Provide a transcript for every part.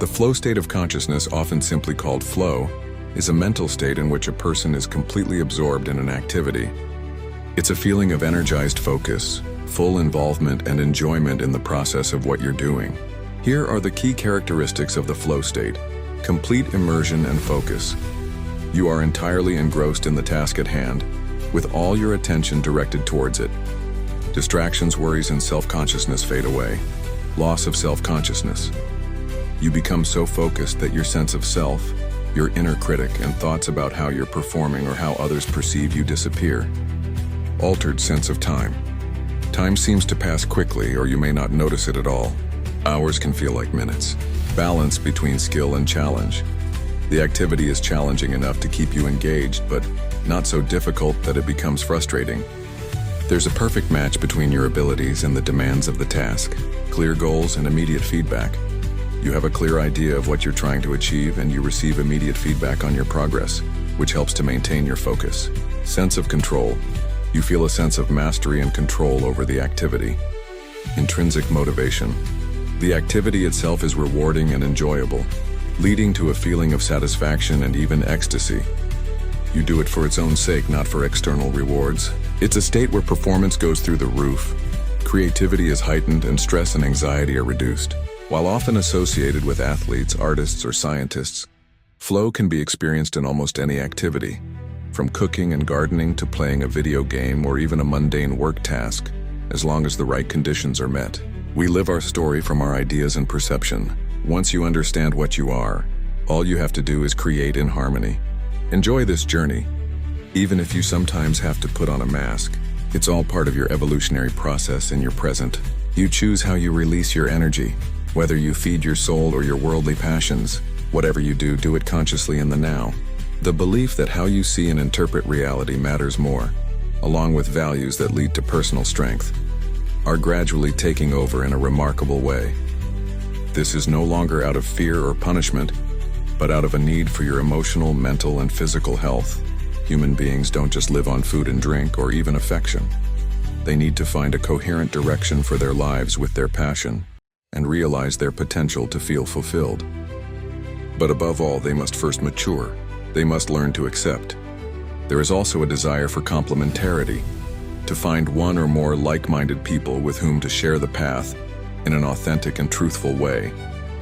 The flow state of consciousness, often simply called flow, is a mental state in which a person is completely absorbed in an activity. It's a feeling of energized focus, full involvement and enjoyment in the process of what you're doing. Here are the key characteristics of the flow state: complete immersion and focus. You are entirely engrossed in the task at hand, with all your attention directed towards it. Distractions, worries, and self-consciousness fade away. Loss of self-consciousness. You become so focused that your sense of self, your inner critic, and thoughts about how you're performing or how others perceive you disappear. Altered sense of time. Time seems to pass quickly, or you may not notice it at all. Hours can feel like minutes. Balance between skill and challenge. The activity is challenging enough to keep you engaged, but not so difficult that it becomes frustrating. There's a perfect match between your abilities and the demands of the task. Clear goals and immediate feedback. You have a clear idea of what you're trying to achieve, and you receive immediate feedback on your progress, which helps to maintain your focus. Sense of control. You feel a sense of mastery and control over the activity. Intrinsic motivation. The activity itself is rewarding and enjoyable, leading to a feeling of satisfaction and even ecstasy. You do it for its own sake, not for external rewards. It's a state where performance goes through the roof. Creativity is heightened and stress and anxiety are reduced. While often associated with athletes, artists, or scientists, flow can be experienced in almost any activity, from cooking and gardening to playing a video game or even a mundane work task, as long as the right conditions are met. We live our story from our ideas and perception. Once you understand what you are, all you have to do is create in harmony. Enjoy this journey, even if you sometimes have to put on a mask. It's all part of your evolutionary process in your present. You choose how you release your energy. Whether you feed your soul or your worldly passions, whatever you do, do it consciously in the now. The belief that how you see and interpret reality matters more, along with values that lead to personal strength, are gradually taking over in a remarkable way. This is no longer out of fear or punishment, but out of a need for your emotional, mental, and physical health. Human beings don't just live on food and drink or even affection. They need to find a coherent direction for their lives with their passion and realize their potential to feel fulfilled. But above all, they must first mature. They must learn to accept. There is also a desire for complementarity, to find one or more like-minded people with whom to share the path in an authentic and truthful way,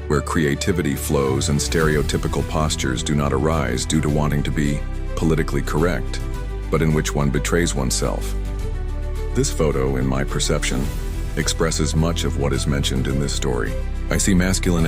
where creativity flows and stereotypical postures do not arise due to wanting to be politically correct, but in which one betrays oneself. This photo, in my perception, expresses much of what is mentioned in this story. I see masculine